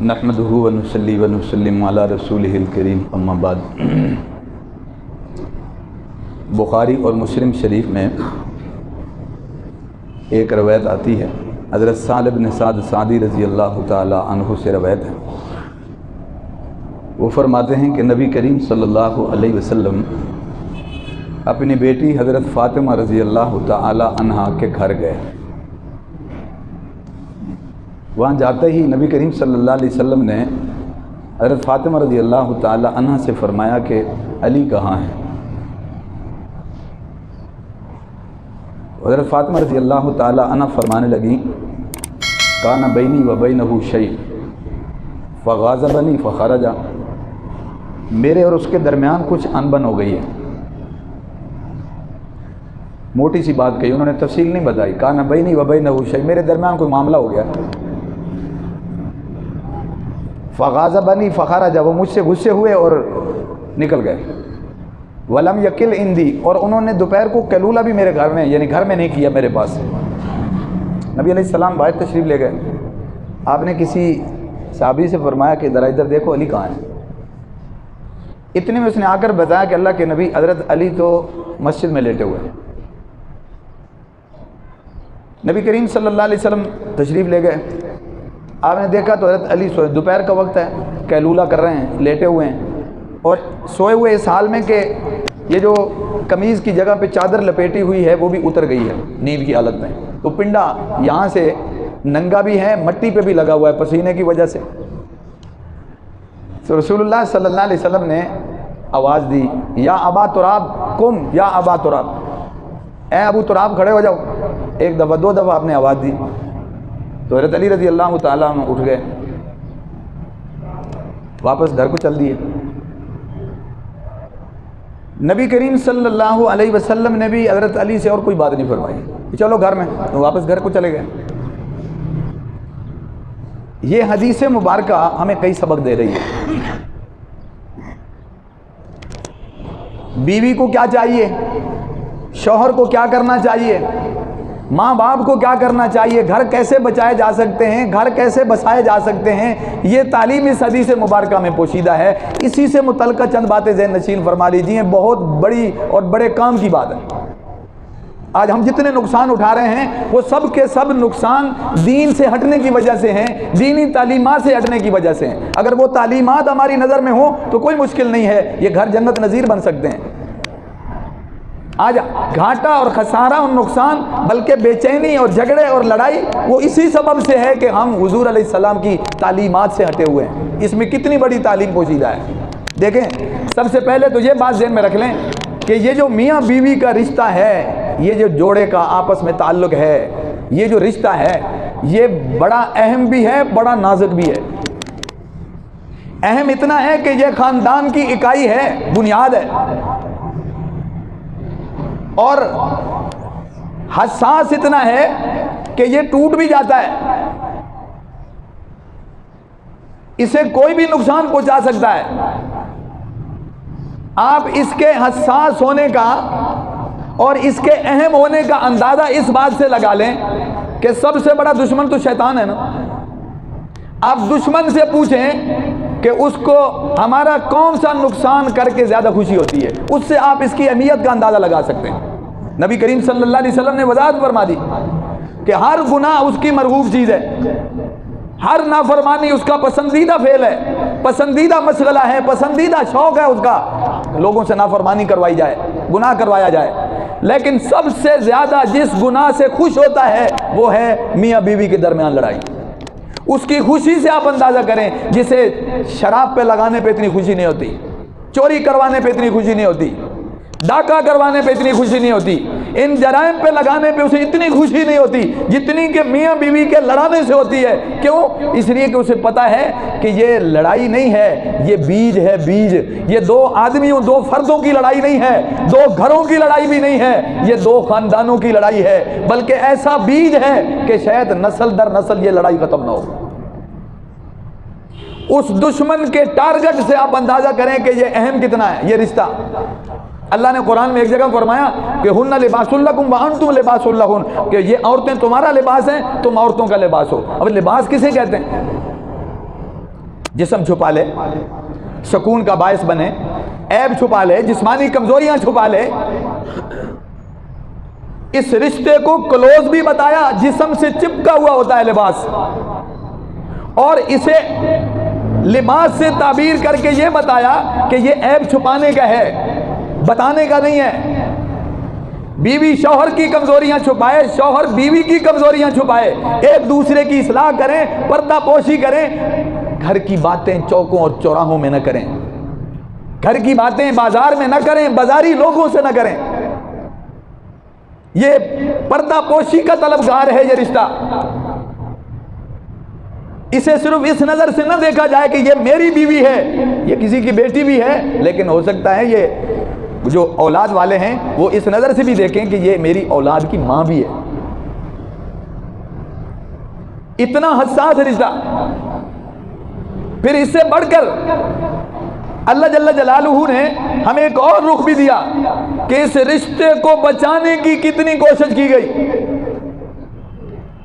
नहमदुहु व नुसल्ली व नुसल्लिम अला रसूलिहिल करीम, अम्मा बाद। बुखारी और मुस्लिम शरीफ में एक रवायत आती है, हज़रत साल इब्न साद सादी रज़ी अल्लाह ताला अन्हु से रवायत है। वो फरमाते हैं कि नबी करीम सल्लल्लाहु अलैहि वसल्लम अपनी बेटी हज़रत फ़ातिमा रज़ी अल्लाह ताला अन्हा के घर गए। वहाँ जाते ही नबी करीम सल्लल्लाहु अलैहि वसल्लम ने हज़रत फ़ातिमा रज़ी अल्लाह ताला अन्हा से फ़रमाया कि अली कहाँ है। हज़रत फ़ातिमा रज़ी अल्लाह ताला अन्हा फरमाने लगी, काना बैनी व बैनहु शै फ़ग़ाज़बनी फ़ख़रजा, मेरे और उसके दरमियान कुछ अनबन हो गई है। मोटी सी बात कही, उन्होंने तफसील नहीं बताई। काना बैनी व बैनहु शै, मेरे दरमियान कोई मामला हो गया। फ़ग़ाज़बनी फ़ख़रजा, वो मुझसे गुस्से हुए और निकल गए। वलम यकिल इंदी, और उन्होंने दोपहर को कैलूला भी मेरे घर में, यानी घर में नहीं किया मेरे पास। नबी अलैहिस्सलाम बाहर तशरीफ़ ले गए। आपने किसी साहबी से फरमाया कि ज़रा इधर देखो अली कहाँ है। इतने में उसने आकर बताया कि अल्लाह के नबी हज़रत अली तो मस्जिद में लेटे हुए हैं। नबी करीम सल्लल्लाहु अलैहि वसल्लम तशरीफ़ ले गए। आपने देखा तो हज़रत अली सोए, दोपहर का वक्त है, कैलूला कर रहे हैं, लेटे हुए हैं और सोए हुए इस हाल में कि ये जो कमीज़ की जगह पे चादर लपेटी हुई है वो भी उतर गई है नींद की हालत में। तो पिंडा यहाँ से नंगा भी है, मट्टी पे भी लगा हुआ है पसीने की वजह से। तो रसूलुल्लाह सल्लल्लाहु अलैहि वसल्लम ने आवाज़ दी, या अबा तुराब कुम, या अबा तुराब, ए अबू तुराब खड़े हो जाओ। एक दफ़ा दो दफ़ा आपने आवाज़ दी तो हज़रत अली रज़ी अल्लाह ताला अन्हु उठ गए, वापस घर को चल दिए। नबी करीम सल्लल्लाहु अलैहि वसल्लम ने भी हज़रत अली से और कोई बात नहीं फरमाई, चलो घर में, तो वापस घर को चले गए। ये हदीस मुबारका हमें कई सबक दे रही है। बीवी को क्या चाहिए, शौहर को क्या करना चाहिए, माँ बाप को क्या करना चाहिए, घर कैसे बचाए जा सकते हैं, घर कैसे बसाए जा सकते हैं, ये तालीम इस हदीस मुबारका में पोशीदा है। इसी से मुतल्लिक़ चंद बातें ज़हन नशीन फरमा लीजिए। बहुत बड़ी और बड़े काम की बात है। आज हम जितने नुकसान उठा रहे हैं वो सब के सब नुकसान दीन से हटने की वजह से हैं, दीनी तालीमात से हटने की वजह से हैं। अगर वो तालीमात हमारी नज़र में हो तो कोई मुश्किल नहीं है, ये घर जन्नत नज़ीर बन सकते हैं। आज घाटा और खसारा और नुकसान, बल्कि बेचैनी और झगड़े और लड़ाई, वो इसी सबब से है कि हम हुजूर अलैहिस्सलाम की तालीमात से हटे हुए हैं। इसमें कितनी बड़ी तालीम पोशीदा है। देखें, सबसे पहले तो ये बात ज़हन में रख लें कि ये जो मियाँ बीवी का रिश्ता है, ये जो जोड़े का आपस में ताल्लुक़ है, ये जो रिश्ता है, ये बड़ा अहम भी है, बड़ा नाजुक भी है। अहम इतना है कि ये ख़ानदान की इकाई है, बुनियाद है, और हसास इतना है कि ये टूट भी जाता है, इसे कोई भी नुकसान पहुंचा सकता है। आप इसके हसास होने का और इसके अहम होने का अंदाजा इस बात से लगा लें कि सबसे बड़ा दुश्मन तो शैतान है ना। आप दुश्मन से पूछें कि उसको हमारा कौन सा नुकसान करके ज़्यादा खुशी होती है, उससे आप इसकी अहमियत का अंदाज़ा लगा सकते हैं। नबी करीम सल्लल्लाहु अलैहि वसल्लम ने वज़ाहत फरमा दी कि हर गुनाह उसकी मरगूब चीज़ है, हर नाफरमानी उसका पसंदीदा फेल है, पसंदीदा मशगला है, पसंदीदा शौक़ है उसका, लोगों से नाफरमानी करवाई जाए, गुनाह करवाया जाए। लेकिन सबसे ज़्यादा जिस गुनाह से खुश होता है वो है मियाँ बीवी के दरमियान लड़ाई। उसकी खुशी से आप अंदाज़ा करें, जिसे शराब पे लगाने पे इतनी खुशी नहीं होती, चोरी करवाने पे इतनी खुशी नहीं होती, डाका करवाने पे इतनी खुशी नहीं होती, इन जराइम पे लगाने पे उसे इतनी खुशी नहीं होती जितनी कि मियाँ बीवी के लड़ाने से होती है। क्यों? इसलिए कि उसे पता है कि ये लड़ाई नहीं है, ये बीज है, बीज। ये दो आदमियों, दो फर्दों की लड़ाई नहीं है, दो घरों की लड़ाई भी नहीं है, ये दो खानदानों की लड़ाई है, बल्कि ऐसा बीज है कि शायद नस्ल दर नस्ल ये लड़ाई खत्म ना हो। उस दुश्मन के टारगेट से आप अंदाजा करें कि ये अहम कितना है ये रिश्ता। अल्लाह ने कुरान में एक जगह फरमाया कि हुन्ना लिबासुल लकुम व अंतुम लिबासुल लहुन, कि ये औरतें तुम्हारा लिबास हैं, तुम औरतों का लिबास हो। अब लिबास किसे कहते हैं? जिस्म छुपा ले, सुकून का बायस बने, ऐब छुपा ले, जिस्मानी कमजोरियां छुपा ले। इस रिश्ते को क्लोज भी बताया, जिस्म से चिपका हुआ होता है लिबास, और इसे लिबास से ताबीर करके ये बताया कि ये ऐब छुपाने का है, बताने का नहीं है। बीवी शौहर की कमजोरियां छुपाए, शौहर बीवी की कमजोरियां छुपाए, एक दूसरे की इस्लाह करें, पर्दा पोशी करें। घर की बातें चौकों और चौराहों में न करें, घर की बातें बाजार में न करें, बाजारी लोगों से न करें। ये पर्दा पोशी का तलबगार है ये रिश्ता। इसे सिर्फ इस नजर से न देखा जाए कि ये मेरी बीवी है, ये किसी की बेटी भी है, लेकिन हो सकता है ये जो औलाद वाले हैं वो इस नजर से भी देखें कि ये मेरी औलाद की मां भी है। इतना हसास रिश्ता। फिर इससे बढ़कर अल्लाह जल्ल जलालुहू ने हमें एक और रुख भी दिया कि इस रिश्ते को बचाने की कितनी कोशिश की गई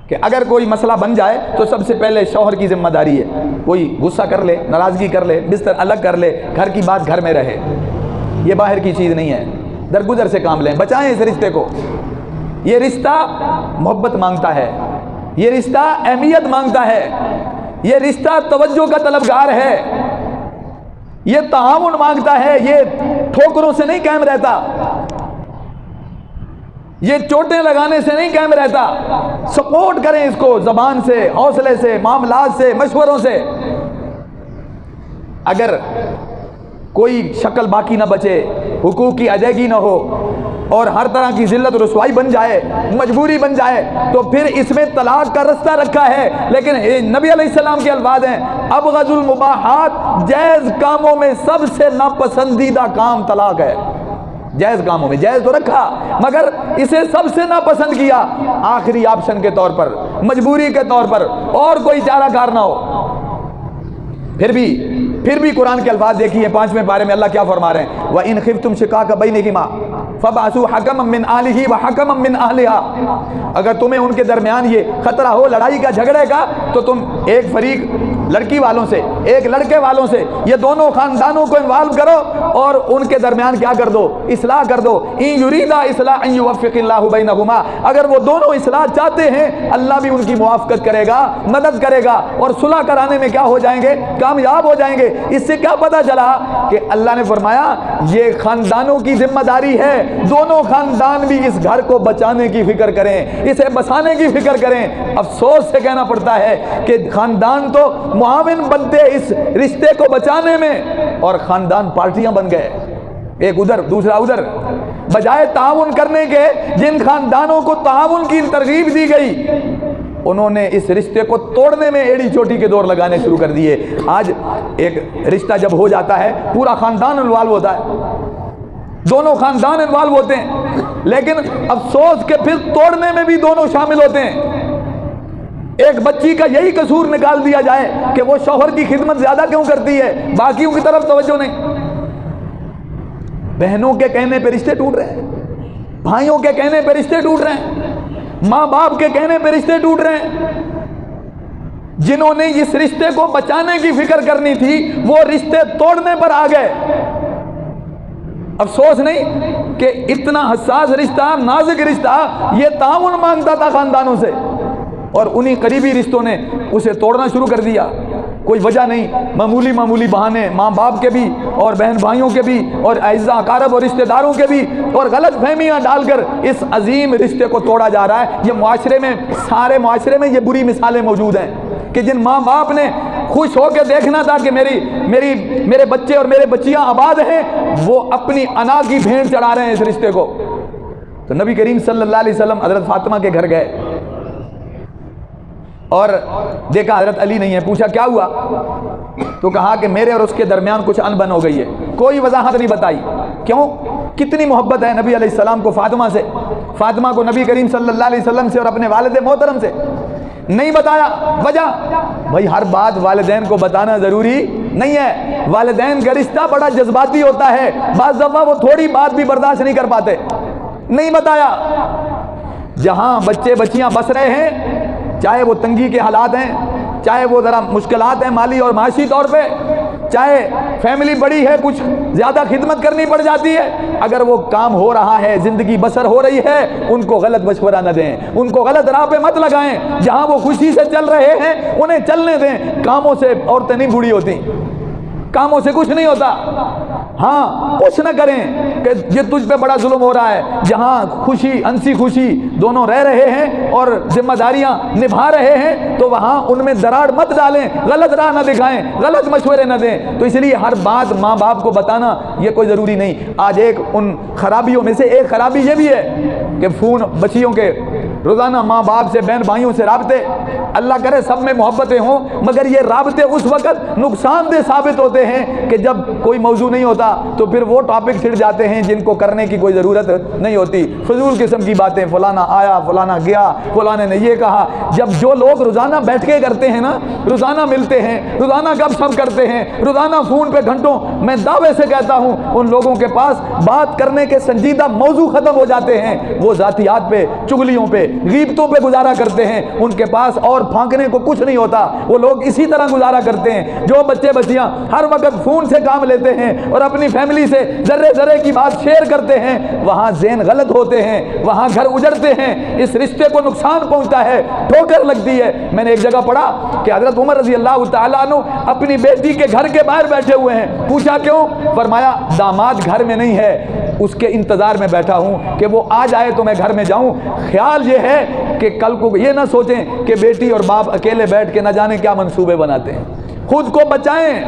कि अगर कोई मसला बन जाए तो सबसे पहले शौहर की जिम्मेदारी है, कोई गुस्सा कर ले, नाराजगी कर ले, बिस्तर अलग कर ले, घर की बात घर में रहे, ये बाहर की चीज नहीं है। दरगुजर से काम लें, बचाएं इस रिश्ते को। ये रिश्ता मोहब्बत मांगता है, ये रिश्ता अहमियत मांगता है, ये रिश्ता तवज्जो का तलबगार है, ये ताउन मांगता है, ये ठोकरों से नहीं कायम रहता, ये चोटें लगाने से नहीं कायम रहता। सपोर्ट करें इसको ज़बान से, हौसले से, मामलात से, मशवरों से। अगर कोई शक्ल बाकी ना बचे, हुकूक की अदायगी ना हो और हर तरह की जिल्लत रुसवाई बन जाए, मजबूरी बन जाए, तो फिर इसमें तलाक का रास्ता रखा है। लेकिन नबी अलैहिस्सलाम के अल्फाज हैं, अबग़ज़ुल मुबाहात, जायज़ कामों में सबसे नापसंदीदा काम तलाक है। जायज़ कामों में जायज़ तो रखा, मगर इसे सबसे नापसंद किया आखिरी ऑप्शन के तौर पर, मजबूरी के तौर पर, और कोई चारा कार ना हो। फिर भी कुरान के अल्फाज देखिए, 5वें पारे में अल्लाह क्या फरमा रहे हैं, व इन खिफ्तुम शिकाक बैनहिमा फबासु हकमम मिन आलिही व हकमम मिन आहलिहा। अगर तुम्हें उनके दरमियान ये खतरा हो लड़ाई का, झगड़े का, तो तुम एक फरीक लड़की वालों से, एक लड़के वालों से, ये दोनों खानदानों को इन्वॉल्व करो और उनके दरमियान क्या कर दो, इस्लाह कर दो। इन युरीदा इस्लाह युवफ़्फ़िक़िल्लाहु बैनहुमा, अगर वो दोनों इस्लाह चाहते हैं अल्लाह भी उनकी मुआफ़क़त करेगा, मदद करेगा, और सुलह कराने में क्या हो जाएंगे, कामयाब हो जाएंगे। इससे क्या पता चला कि अल्लाह ने फरमाया ये खानदानों की जिम्मेदारी है, दोनों खानदान भी इस घर को बचाने की फिक्र करें, इसे बसाने की फिक्र करें। अफसोस से कहना पड़ता है कि खानदान तो मुआविन बनते इस रिश्ते को बचाने में, और खानदान पार्टियां बन गए, एक उधर दूसरा उधर। बजाय ताउन करने के, जिन खानदानों को ताउन की तरगीब दी गई, उन्होंने इस रिश्ते को तोड़ने में एड़ी चोटी के दौर लगाने शुरू कर दिए। आज एक रिश्ता जब हो जाता है पूरा खानदान इन्वॉल्व होता है, दोनों खानदान इन्वॉल्व होते हैं, लेकिन अफसोस के फिर तोड़ने में भी दोनों शामिल होते हैं। एक बच्ची का यही कसूर निकाल दिया जाए कि वो शौहर की खिदमत ज्यादा क्यों करती है, बाकियों की तरफ तवज्जो नहीं। बहनों के कहने पे रिश्ते टूट रहे हैं, भाइयों के कहने पे रिश्ते टूट रहे हैं, माँ बाप के कहने पे रिश्ते टूट रहे हैं। जिन्होंने इस रिश्ते को बचाने की फिक्र करनी थी वो रिश्ते तोड़ने पर आ गए। अफसोस नहीं कि इतना हसास रिश्ता, नाजुक रिश्ता, ये ताउन मांगता था खानदानों से, और उन्हीं करीबी रिश्तों ने उसे तोड़ना शुरू कर दिया। कोई वजह नहीं, मामूली मामूली बहाने माँ बाप के भी और बहन भाइयों के भी और अज़्ज़ा अकारब और रिश्तेदारों के भी, और गलत फहमियाँ डालकर इस अजीम रिश्ते को तोड़ा जा रहा है। ये मुआशरे में, सारे मुआशरे में ये बुरी मिसालें मौजूद हैं कि जिन माँ बाप ने खुश होकर देखना था कि मेरे बच्चे और मेरे बच्चियाँ आबाद हैं, वो अपनी अना की भेंट चढ़ा रहे हैं इस रिश्ते को। तो नबी करीम सल्लल्लाहु अलैहि वसल्लम हज़रत फातिमा के घर गए और देखा हज़रत अली नहीं है। पूछा क्या हुआ, तो कहा कि मेरे और उसके दरमियान कुछ अनबन हो गई है। कोई वजाहत नहीं बताई, क्यों, कितनी मोहब्बत है नबी अलैहिस्सलाम को फातिमा से, फातिमा को नबी करीम सल्लल्लाहु अलैहि वसल्लम से और अपने वालिद मोहतरम से। नहीं बताया वजह, भाई हर बात वालिदैन को बताना ज़रूरी नहीं है। वालिदैन का रिश्ता बड़ा जज्बाती होता है, बाज़ दफ़ा वो थोड़ी बात भी बर्दाश्त नहीं कर पाते। नहीं बताया। जहाँ बच्चे बच्चियाँ बस रहे हैं, चाहे वो तंगी के हालात हैं, چاہے وہ ذرا مشکلات ہیں مالی اور معاشی طور پہ، چاہے فیملی بڑی ہے کچھ زیادہ خدمت کرنی پڑ جاتی ہے، اگر وہ کام ہو رہا ہے، زندگی بسر ہو رہی ہے، ان کو غلط مشورہ نہ دیں، ان کو غلط راہ پہ مت لگائیں، جہاں وہ خوشی سے چل رہے ہیں انہیں چلنے دیں۔ کاموں سے عورتیں نہیں بوڑھی ہوتی، کاموں سے کچھ نہیں ہوتا۔ ہاں کچھ نہ کریں کہ یہ تجھ پہ بڑا ظلم ہو رہا ہے، جہاں خوشی ہنسی خوشی دونوں رہ رہے ہیں اور ذمہ داریاں نبھا رہے ہیں تو وہاں ان میں دراڑ مت ڈالیں، غلط راہ نہ دکھائیں، غلط مشورے نہ دیں۔ تو اس لیے ہر بات ماں باپ کو بتانا یہ کوئی ضروری نہیں۔ آج ایک ان خرابیوں میں سے ایک خرابی یہ بھی ہے کہ فون بچیوں کے روزانہ ماں باپ سے بہن بھائیوں سے رابطے، اللہ کرے سب میں محبتیں ہوں، مگر یہ رابطے اس وقت نقصان دہ ثابت ہوتے ہیں کہ جب کوئی موضوع نہیں ہوتا تو پھر وہ ٹاپک چھڑ جاتے ہیں جن کو کرنے کی کوئی ضرورت نہیں ہوتی، فضول قسم کی باتیں، فلانا آیا فلانا گیا فلانے نے یہ کہا۔ جب جو لوگ روزانہ بیٹھ کے کرتے ہیں نا، روزانہ ملتے ہیں، روزانہ گپ شپ کرتے ہیں، روزانہ فون پہ گھنٹوں، میں دعوے سے کہتا ہوں ان لوگوں کے پاس بات کرنے کے سنجیدہ موضوع ختم ہو جاتے ہیں، وہ ذاتیات پہ، چغلیوں پہ، غیبتوں پہ گزارا کرتے ہیں، ان کے پاس اور پھانکنے کو کچھ نہیں ہوتا، وہ لوگ اسی طرح گزارا کرتے ہیں۔ جو بچے بچیاں ہر وقت فون سے کام لیتے ہیں اور اپنی فیملی سے ذرے ذرے کی بات شیئر کرتے ہیں، وہاں ذہن غلط ہوتے ہیں، وہاں گھر اجڑتے ہیں، اس رشتے کو نقصان پہنچتا ہے، ٹھوکر لگتی ہے۔ میں نے ایک جگہ پڑھا کہ حضرت عمر رضی اللہ تعالیٰ عنہ اپنی بیٹی کے گھر کے باہر بیٹھے ہوئے ہیں، پوچھا کیوں؟ فرمایا داماد گھر میں نہیں ہے، اس کے انتظار میں بیٹھا ہوں کہ وہ آ جائے تو میں گھر میں جاؤں۔ خیال یہ ہے کہ کل کو یہ نہ سوچیں کہ بیٹی اور باپ اکیلے بیٹھ کے نہ جانے کیا منصوبے بناتے ہیں۔ خود کو بچائیں،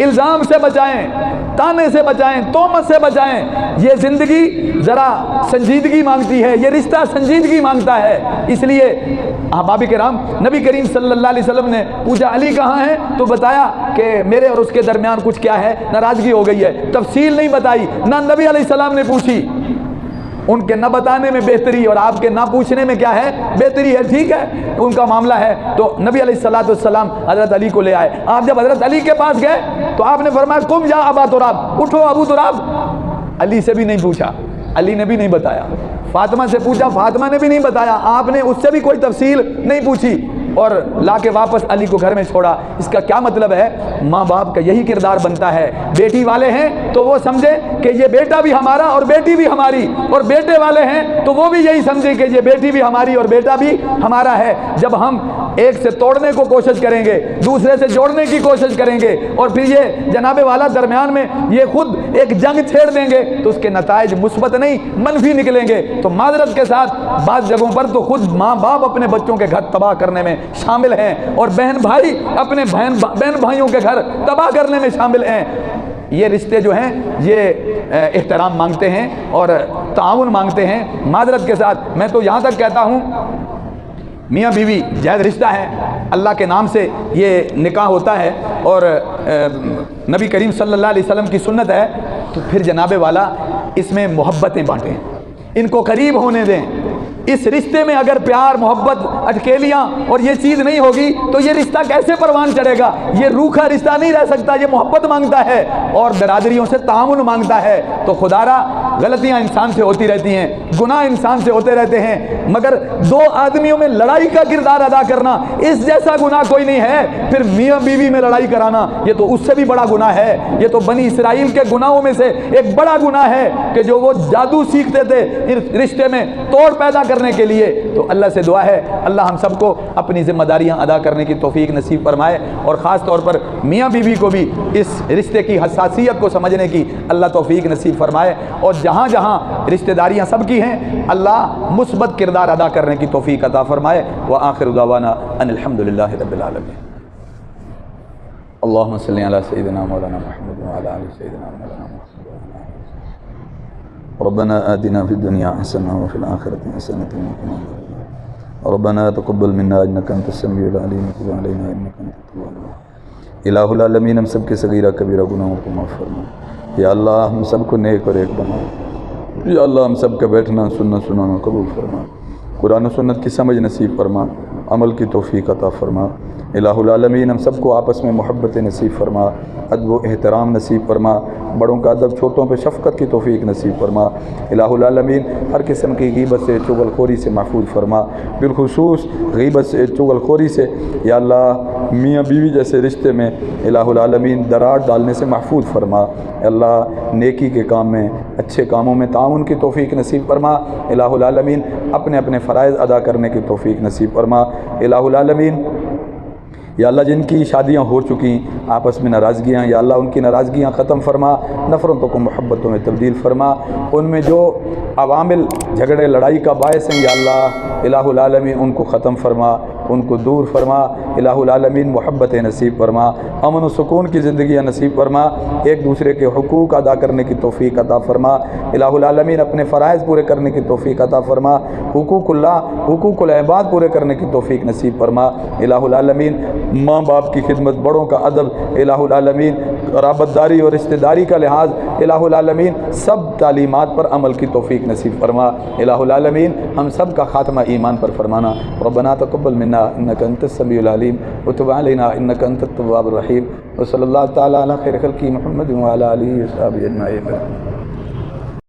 الزام سے بچائیں، تانے سے بچائیں، تہمت سے بچائیں۔ یہ زندگی ذرا سنجیدگی مانگتی ہے، یہ رشتہ سنجیدگی مانگتا ہے۔ اس لیے احباب کرام، نبی کریم صلی اللہ علیہ وسلم نے پوچھا علی کہاں ہے؟ تو بتایا کہ میرے اور اس کے درمیان کچھ کیا ہے، ناراضگی ہو گئی ہے۔ تفصیل نہیں بتائی، نہ نبی علیہ السلام نے پوچھی۔ ان کے نہ بتانے میں بہتری اور آپ کے نہ پوچھنے میں کیا ہے؟ بہتری ہے، ٹھیک ہے، ان کا معاملہ ہے۔ تو نبی علیہ السلام حضرت علی کو لے آئے۔ آپ جب حضرت علی کے پاس گئے تو آپ نے فرمایا قم یا ابا تراب، اٹھو ابو تراب۔ علی سے بھی نہیں پوچھا، علی نے بھی نہیں بتایا۔ فاطمہ سے پوچھا، فاطمہ نے بھی نہیں بتایا، آپ نے اس سے بھی کوئی تفصیل نہیں پوچھی اور لا کے واپس علی کو گھر میں چھوڑا۔ اس کا کیا مطلب ہے؟ ماں باپ کا یہی کردار بنتا ہے۔ بیٹی والے ہیں تو وہ سمجھے کہ یہ بیٹا بھی ہمارا اور بیٹی بھی ہماری، اور بیٹے والے ہیں تو وہ بھی یہی سمجھے کہ یہ بیٹی بھی ہماری اور بیٹا بھی ہمارا ہے۔ جب ہم ایک سے توڑنے کو کوشش کریں گے، دوسرے سے جوڑنے کی کوشش کریں گے، اور پھر یہ جناب والا درمیان میں یہ خود ایک جنگ چھیڑ دیں گے تو اس کے نتائج مثبت نہیں منفی نکلیں گے۔ تو معذرت کے ساتھ بعض جگہوں پر تو خود ماں باپ اپنے بچوں کے گھر تباہ کرنے میں شامل ہیں، اور بہن بھائی اپنے بہن بھائیوں کے گھر تباہ کرنے میں شامل ہیں۔ یہ رشتے جو ہیں یہ احترام مانگتے ہیں اور تعاون مانگتے ہیں۔ معذرت کے ساتھ میں تو یہاں تک کہتا ہوں میاں بیوی جائز رشتہ ہے، اللہ کے نام سے یہ نکاح ہوتا ہے اور نبی کریم صلی اللہ علیہ وسلم کی سنت ہے، تو پھر جناب والا اس میں محبتیں بانٹیں، ان کو قریب ہونے دیں۔ اس رشتے میں اگر پیار محبت اٹکیلیاں اور یہ چیز نہیں ہوگی تو یہ رشتہ کیسے پروان چڑھے گا؟ یہ روکھا رشتہ نہیں رہ سکتا، یہ محبت مانگتا ہے اور برادریوں سے تعاون مانگتا ہے۔ تو خدارا غلطیاں انسان سے ہوتی رہتی ہیں، گناہ انسان سے ہوتے رہتے ہیں، مگر دو آدمیوں میں لڑائی کا کردار ادا کرنا اس جیسا گناہ کوئی نہیں ہے۔ پھر میاں بیوی میں لڑائی کرانا یہ تو اس سے بھی بڑا گناہ ہے۔ یہ تو بنی اسرائیل کے گناہوں میں سے ایک بڑا گناہ ہے کہ جو وہ جادو سیکھتے تھے رشتے میں توڑ پیدا کرنے کے لیے۔ تو اللہ سے دعا ہے اللہ ہم سب کو اپنی ذمہ داریاں ادا کرنے کی توفیق نصیب فرمائے، اور خاص طور پر میاں بیوی کو بھی اس رشتے کی حساسیت کو سمجھنے کی اللہ توفیق نصیب فرمائے، اور جہاں جہاں رشتہ داریاں سب کی ہیں اللہ مثبت کردار ادا کرنے کی توفیق عطا فرمائے۔ وآخر دعوانا ان الحمدللہ رب العالمین۔ اللہم صلی علی سیدنا مولانا محمد وعلی آل سیدنا مولانا محمد۔ ربنا آتنا في الدنيا حسنة وفي الآخرة حسنة وقنا عذاب النار ربنا تقبل منا إنك أنت السميع العليم وتب علينا إنك أنت التواب الرحيم۔ الہ العالمین ہم سب کے صغیرہ کبیرہ گناہوں کو معاف فرما۔ یا اللہ ہم سب کو نیک اور ایک بنا۔ یا اللہ ہم سب کا بیٹھنا سننا سنانا قبول فرما، قرآن و سنت کی سمجھ نصیب فرما، عمل کی توفیق عطا فرما۔ الہ العالمین ہم سب کو آپس میں محبت نصیب فرما، ادب و احترام نصیب فرما، بڑوں کا ادب، چھوٹوں پہ شفقت کی توفیق نصیب فرما۔ الہ العالمین ہر قسم کی غیبت سے، چغل خوری سے محفوظ فرما، بالخصوص غیبت سے، چغل خوری سے یا اللہ میاں بیوی جیسے رشتے میں الہ العالمین درار ڈالنے سے محفوظ فرما۔ اللہ نیکی کے کام میں، اچھے کاموں میں تعاون کی توفیق نصیب فرما۔ الہ العالمین اپنے اپنے فرائض ادا کرنے کی توفیق نصیب فرما۔ الہ العالمین یا اللہ جن کی شادیاں ہو چکی آپس میں ناراضگیاں، یا اللہ ان کی ناراضگیاں ختم فرما، نفرتوں کو محبتوں میں تبدیل فرما، ان میں جو عوامل جھگڑے لڑائی کا باعث ہیں یا اللہ الہ العالمین ان کو ختم فرما، ان کو دور فرما۔ الہ العالمین محبت نصیب فرما، امن و سکون کی زندگیاں نصیب فرما، ایک دوسرے کے حقوق ادا کرنے کی توفیق عطا فرما۔ الہ العالمین اپنے فرائض پورے کرنے کی توفیق عطا فرما، حقوق اللہ، حقوق العباد پورے کرنے کی توفیق نصیب فرما۔ الہ العالمین ماں باپ کی خدمت، بڑوں کا ادب، الہ العالمین قرابت داری اور رشتہ داری کا لحاظ، الہ العالمین سب تعلیمات پر عمل کی توفیق نصیب فرما۔ الہ العالمین ہم سب کا خاتمہ ایمان پر فرمانا۔ ربنا تقبل منا انک انت السمیع العلیم وتب علینا انک انت التواب الرحیم، وصلی اللہ تعالی علی خیر خلقہ محمد وعلی آلہ وصحبہ اجمعین۔